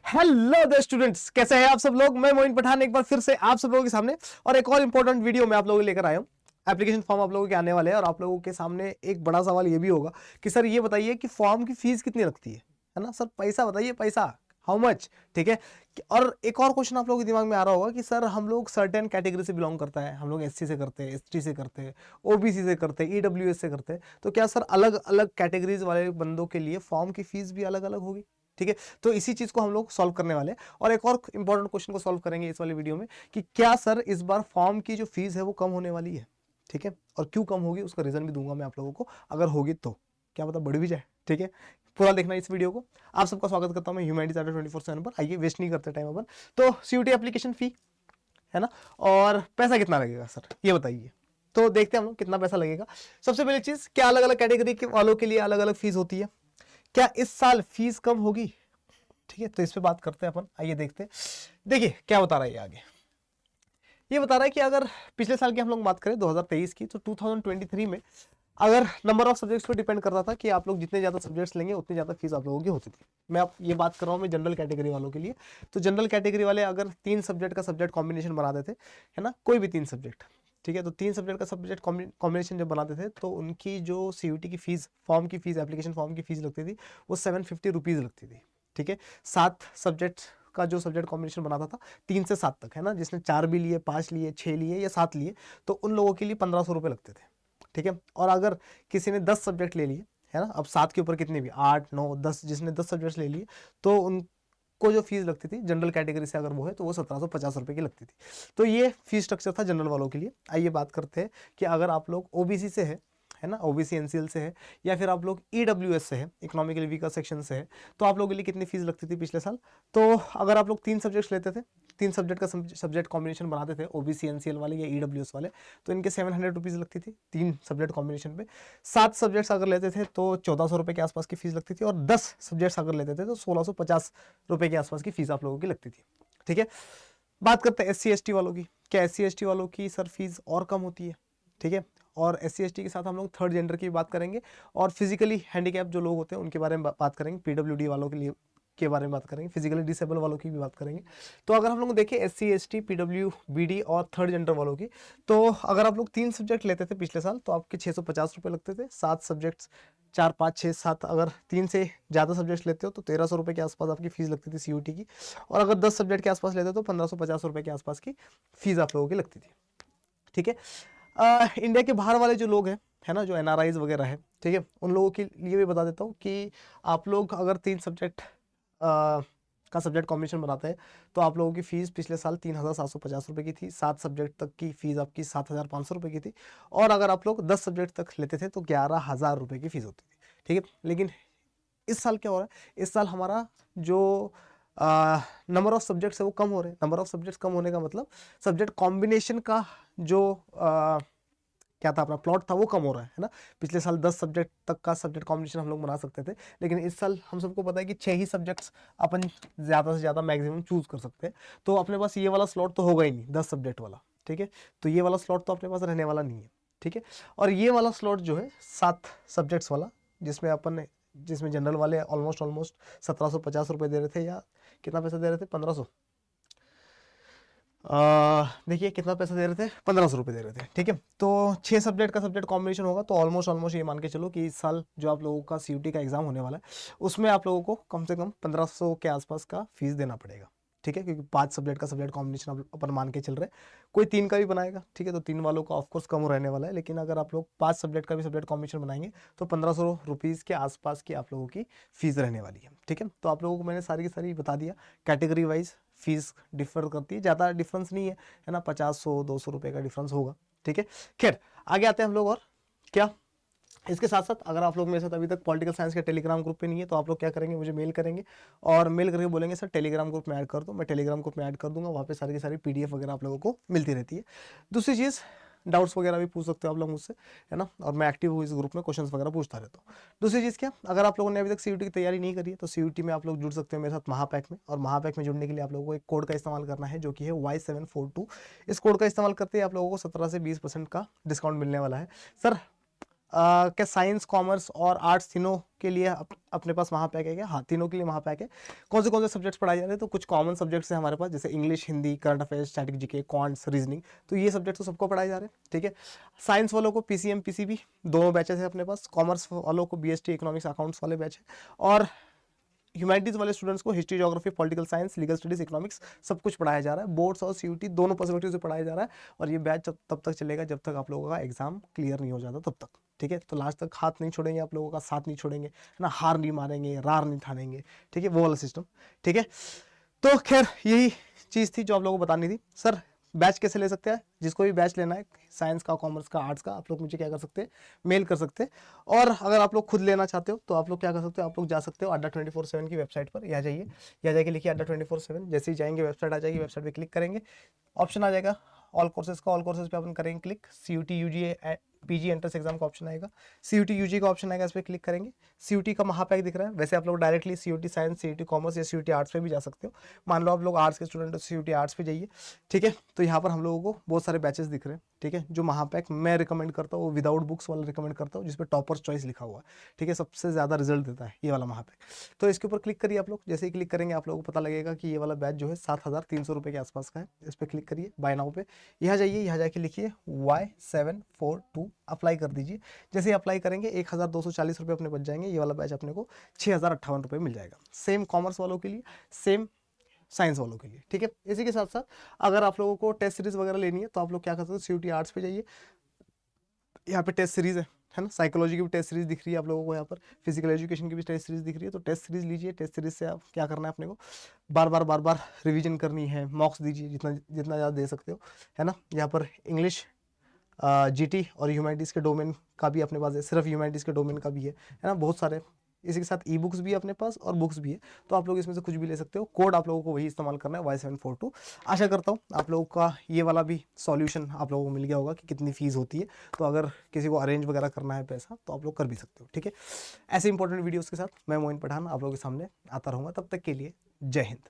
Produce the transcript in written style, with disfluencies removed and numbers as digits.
Hello the students, कैसे हैं आप सब लोग। मैं मोइन पठान एक बार फिर से आप सब लोगों के सामने और एक और इंपॉर्टेंट वीडियो में आप लोगों को लेकर आया हूं। एप्लीकेशन फॉर्म आप लोगों के आने वाले हैं और आप लोगों के सामने एक बड़ा सवाल ये भी होगा कि सर ये बताइए कि फॉर्म की फीस कितनी लगती है ना। सर पैसा बताइए, पैसा हाउ मच। ठीक है। और एक और क्वेश्चन आप लोगों के दिमाग में आ रहा होगा कि सर हम लोग सर्टेन कैटेगरी से बिलोंग करता है, हम लोग एससी से करते हैं, एसटी से करते हैं, ओबीसी से करते हैं, ईडब्ल्यूएस से करते हैं, तो क्या सर अलग अलग कैटेगरीज वाले बंदों के लिए फॉर्म की फीस भी अलग अलग होगी। ठीक है, तो इसी चीज को हम लोग सॉल्व करने वाले हैं और एक और इंपॉर्टेंट क्वेश्चन को सॉल्व करेंगे इस वाले वीडियो में कि क्या सर इस बार फॉर्म की जो फीस है वो कम होने वाली है। ठीक है, और क्यों कम होगी उसका रीजन भी दूंगा मैं आप लोगों को, अगर होगी तो क्या पता बढ़ भी जाए। ठीक है, पूरा देखना इस वीडियो को। आप सबका स्वागत करता हूं मैं ह्यूमैनिटीज 24/7 पर। आइए वेस्ट नहीं करते टाइम अपन। तो सीयूटी एप्लीकेशन फी है ना, और पैसा कितना लगेगा सर ये बताइए। तो देखते हैं हम लोग कितना पैसा लगेगा। सबसे पहली चीज, क्या अलग अलग कैटेगरी के वालों के लिए अलग अलग फीस होती है, क्या इस साल फीस कम होगी। ठीक है, तो इस पे बात करते हैं अपन। आइए देखते हैं। देखिए क्या बता रहा है ये आगे। ये बता रहा है कि अगर पिछले साल की हम लोग बात करें 2023 की, तो 2023 में अगर नंबर ऑफ सब्जेक्ट्स पे डिपेंड करता था कि आप लोग जितने ज़्यादा सब्जेक्ट्स लेंगे उतनी ज़्यादा फीस आप लोगों की होती थी। मैं आप ये बात कर रहा हूँ मैं जनरल कैटेगरी वालों के लिए। तो जनरल कैटेगरी वाले अगर 3 सब्जेक्ट का सब्जेक्ट कॉम्बिनेशन बनाते थे, है ना, कोई भी 3 सब्जेक्ट, ठीक है, तो 3 सब्जेक्ट का सब्जेक्ट कॉम्बिनेशन जब बनाते थे तो उनकी जो सीयूटी की फीस, फॉर्म की फीस, एप्लीकेशन फॉर्म की फीस लगती थी वो 750 रुपीज़ लगती थी। ठीक है, 7 सब्जेक्ट का जो सब्जेक्ट कॉम्बिनेशन बनाता था 3 से 7 तक, है ना, जिसने 4 भी लिए, 5 लिए, 6 लिए या 7 लिए, तो उन लोगों के लिए 1500 रुपये लगते थे। ठीक है, और अगर किसी ने 10 सब्जेक्ट ले लिए, है ना, अब 7 के ऊपर कितने भी 8 9 10, जिसने 10 सब्जेक्ट्स ले लिए तो उनको जो फीस लगती थी जनरल कैटेगरी से अगर वो है तो वो 1750 रुपये की लगती थी। तो ये फीस स्ट्रक्चर था जनरल वालों के लिए। आइए बात करते हैं कि अगर आप लोग ओबीसी से है ना, ओबीसी एनसीएल से है, या फिर आप लोग ईडब्ल्यूएस से है, इकोनॉमिकली वीकर सेक्शन से है, तो आप लोगों के लिए कितनी फीस लगती थी पिछले साल। तो अगर आप लोग 3 सब्जेक्ट्स लेते थे, 3 सब्जेक्ट का सब्जेक्ट कॉम्बिनेशन बनाते थे ओबीसी एनसीएल वाले या ईडब्ल्यूएस वाले, तो इनके 700 रुपीज़ लगती थी 3 सब्जेक्ट कॉम्बिनेशन पे। 7 सब्जेक्ट्स अगर लेते थे तो 1400 रुपये के आसपास की फीस लगती थी, और 10 सब्जेक्ट्स अगर लेते थे तो 1650 रुपये के आसपास की फीस आप लोगों की लगती थी। ठीक है, बात करते हैं एससी एसटी वालों की। क्या एससी एसटी वालों की सर फीस और कम होती है। ठीक है, और एससी एसटी के साथ हम लोग थर्ड जेंडर की बात करेंगे और फिजिकली हैंडीकैप जो लोग होते हैं उनके बारे में बात करेंगे, पीडब्ल्यूडी वालों के लिए के बारे में बात करेंगे, फिजिकली डिसेबल वालों की भी बात करेंगे। तो अगर हम लोग देखें एससी एसटी पीडब्ल्यूबीडी और थर्ड जेंडर वालों की, तो अगर आप लोग 3 सब्जेक्ट लेते थे पिछले साल तो आपके 650 रुपये लगते थे। 7 सब्जेक्ट्स, 4 5 6 7, अगर 3 से ज़्यादा सब्जेक्ट्स लेते हो तो 1300 रुपये के आसपास आपकी फीस लगती थी सीयूटी की, और अगर 10 सब्जेक्ट के आसपास लेते हो तो 1550 रुपये के आसपास की फीस आप लोगों की लगती थी। ठीक है, इंडिया के बाहर वाले जो लोग हैं, है ना, जो एनआरआईज वगैरह है, ठीक है, उन लोगों के लिए भी बता देता हूँ कि आप लोग अगर 3 सब्जेक्ट का सब्जेक्ट कॉम्बिनेशन बनाते हैं तो आप लोगों की फीस पिछले साल 3750 रुपये की थी। 7 सब्जेक्ट तक की फीस आपकी 7500 रुपये की थी, और अगर आप लोग 10 सब्जेक्ट तक लेते थे तो 11,000 रुपये की फीस होती थी। ठीक है, लेकिन इस साल क्या हो रहा है, इस साल हमारा जो नंबर ऑफ सब्जेक्ट्स है वो कम हो रहे हैं। नंबर ऑफ सब्जेक्ट्स कम होने का मतलब सब्जेक्ट कॉम्बिनेशन का जो क्या था, अपना प्लॉट था, वो कम हो रहा है ना। पिछले साल 10 सब्जेक्ट तक का सब्जेक्ट कॉम्बिनेशन हम लोग बना सकते थे, लेकिन इस साल हम सबको पता है कि 6 ही सब्जेक्ट्स अपन ज़्यादा से ज़्यादा मैक्सिमम चूज कर सकते हैं। तो अपने पास ये वाला स्लॉट तो होगा ही नहीं 10 सब्जेक्ट वाला। ठीक है, तो ये वाला स्लॉट तो अपने पास रहने वाला नहीं है। ठीक है, और ये वाला स्लॉट जो है 7 सब्जेक्ट्स वाला, जिसमें जनरल वाले ऑलमोस्ट 1750 रुपये दे रहे थे, या कितना पैसा दे रहे थे, 1500, देखिए कितना पैसा दे रहे थे, 1500 रुपये दे रहे थे। ठीक है, तो 6 सब्जेक्ट का सब्जेक्ट कॉम्बिनेशन होगा तो ऑलमोस्ट ये मान के चलो कि इस साल जो आप लोगों का सीयूटी का एग्जाम होने वाला है उसमें आप लोगों को कम से कम 1500 के आसपास का फीस देना पड़ेगा। ठीक है, क्योंकि 5 सब्जेक्ट का सब्जेक्ट कॉम्बिनेशन अपन मान के चल रहे हैं, कोई 3 का भी बनाएगा, ठीक है, तो 3 वालों का ऑफकोर्स कम रहने वाला है, लेकिन अगर आप लोग 5 सब्जेक्ट का भी सब्जेक्ट कॉम्बिनेशन बनाएंगे तो 1500 रुपीज़ के आसपास की आप लोगों की फीस रहने वाली है। ठीक है, तो आप लोगों को मैंने सारी की सारी बता दिया। कैटेगरी वाइज फीस डिफर करती है, ज़्यादा डिफरेंस नहीं है ना, 50 100 200 रुपये का डिफरेंस होगा। ठीक है, खैर आगे आते हैं हम लोग। और क्या इसके साथ साथ अगर आप लोग मेरे साथ अभी तक पॉलिटिकल साइंस के टेलीग्राम ग्रुप पे नहीं है तो आप लोग क्या करेंगे, मुझे मेल करेंगे और मेल करके बोलेंगे सर टेलीग्राम ग्रुप में ऐड कर दो। मैं टेलीग्राम ग्रुप में ऐड कर दूंगा, वहाँ पे सारी की सारी पीडीएफ वगैरह आप लोगों को मिलती रहती है। दूसरी चीज़, डाउट्स वगैरह भी पूछ सकते हो आप लोग मुझसे, है ना, और मैं एक्टिव हूँ इस ग्रुप में, क्वेश्चंस वगैरह पूछता रहता हूँ। दूसरी चीज़ क्या, अगर आप लोगों ने अभी तक सीयूटी की तैयारी नहीं करी है तो सीयूटी में आप लोग जुड़ सकते हो मेरे साथ महापैक में, और महापैक में जुड़ने के लिए आप लोगों को एक कोड का इस्तेमाल करना है जो कि है Y742। इस कोड का इस्तेमाल करते ही आप लोगों को 17 से 20% का डिस्काउंट मिलने वाला है। सर क्या साइंस, कॉमर्स और आर्ट्स तीनों के लिए अपने पास महापैक है क्या? हाँ, तीनों के लिए महापैक है। कौन से सब्जेक्ट्स पढ़ाए जा रहे हैं? तो कुछ कॉमन सब्जेक्ट्स हैं हमारे पास, जैसे English, Hindi, current affairs, static GK, quants, reasoning, तो ये सब्जेक्ट तो सबको पढ़ाए जा रहे हैं, ठीक है। साइंस वालों को पीसीएम, पीसीबी दोनों बैचेस है अपने पास। कॉमर्स वालों को बीएसटी इकोनॉमिक्स अकाउंट्स वाले बैच है, और ह्यूमैनिटीज वाले स्टूडेंट्स को history, geography, political science, legal studies, economics सब कुछ पढ़ाया जा रहा है। बोर्ड्स और सीयूटी दोनों पर्सपेक्टिव से पढ़ाया जा रहा है, और ये बैच तब तक चलेगा जब तक आप लोगों का एग्जाम क्लियर नहीं हो जाता, तब तक, ठीक है। तो लास्ट तक हाथ नहीं छोड़ेंगे, आप लोगों का साथ नहीं छोड़ेंगे, है ना, हार नहीं मारेंगे, रार नहीं ठानेंगे, ठीक है, वो वाला सिस्टम, ठीक है। तो खैर यही चीज़ थी जो आप लोगों को बतानी थी। सर बैच कैसे ले सकते हैं? जिसको भी बैच लेना है, साइंस का, कॉमर्स का, आर्ट्स का, आप लोग मुझे क्या कर सकते हैं, मेल कर सकते हैं। और अगर आप लोग खुद लेना चाहते हो तो आप लोग क्या कर सकते हो, आप लोग जा सकते हो अड्डा 24/7 की वेबसाइट पर, यहाँ जाइए, यहाँ जाके लिखिए अड्डा 24/7। जैसे ही जाएंगे वेबसाइट आ जाएगी, वेबसाइट पर क्लिक करेंगे, ऑप्शन आ जाएगा ऑल कोर्सेज का, ऑल कोर्सेज पे अपन करेंगे click, CUET, UG, PG entrance exam का ऑप्शन आएगा, सीयूटी यूजी का ऑप्शन आएगा, इस पर क्लिक करेंगे। सीयूटी का महापैक दिख रहा है, वैसे आप लोग directly CUET science, CUET commerce या सीयूटी आर्ट्स पे भी जा सकते हो। मान लो आप लोग आर्ट्स के स्टूडेंट हो, सीयूटी आर्ट्स पे जाइए, ठीक है। तो यहाँ पर हम लोगों को बहुत सारे बैचेस दिख रहे हैं, ठीक है। जो महापैक मैं रिकमेंड करता हूँ, विदाउट बुक्स वाला रिकमेंड करता हूँ, जिसपे टॉपर्स चॉइस लिखा हुआ है, ठीक है, सबसे ज़्यादा रिजल्ट देता है ये वाला महापैक। तो इसके ऊपर क्लिक करिए आप लोग, जैसे ही क्लिक करेंगे आप लोगों को पता लगेगा कि ये वाला बैच जो है 7,300 रुपये के आसपास का है। इस पर क्लिक करिए, बाय नाउ पे, यहाँ जाइए, यहाँ जाके लिखिए Y742, अप्लाई कर दीजिए। जैसे ही अप्लाई करेंगे 1,240 रुपये अपने बच जाएंगे, ये वाला बैच अपने को 6,058 रुपये मिल जाएगा। सेम कॉमर्स वालों के लिए, सेम साइंस वालों के लिए, ठीक है। इसी के साथ साथ अगर आप लोगों को टेस्ट सीरीज वगैरह लेनी है तो आप लोग क्या कर सकते हो, सीयूटी आर्ट्स पे जाइए, यहाँ पे टेस्ट सीरीज है ना, साइकोलॉजी की भी टेस्ट सीरीज दिख रही है आप लोगों को, यहाँ पर फिजिकल एजुकेशन की भी टेस्ट सीरीज दिख रही है। तो टेस्ट सीरीज लीजिए, टेस्ट सीरीज से आप क्या करना है, अपने को बार बार रिवीजन करनी है, मॉक्स दीजिए जितना जितना ज़्यादा दे सकते हो, है ना। यहाँ पर इंग्लिश, जीटी और ह्यूमैनिटीज़ के डोमेन का भी अपने पास है, सिर्फ ह्यूमैनिटीज़ के डोमेन का भी है ना, बहुत सारे। इसी के साथ ई बुक्स भी है अपने पास और बुक्स भी है, तो आप लोग इसमें से कुछ भी ले सकते हो। कोड आप लोगों को वही इस्तेमाल करना है, Y742। आशा करता हूँ आप लोगों का ये वाला भी सॉल्यूशन आप लोगों को मिल गया होगा कि कितनी फ़ीस होती है। तो अगर किसी को अरेंज वगैरह करना है पैसा तो आप लोग कर भी सकते हो, ठीक है। ऐसे इंपॉर्टेंट वीडियोज़ के साथ मैं मोइन पठान आप लोगों के सामने आता रहूँगा, तब तक के लिए जय हिंद।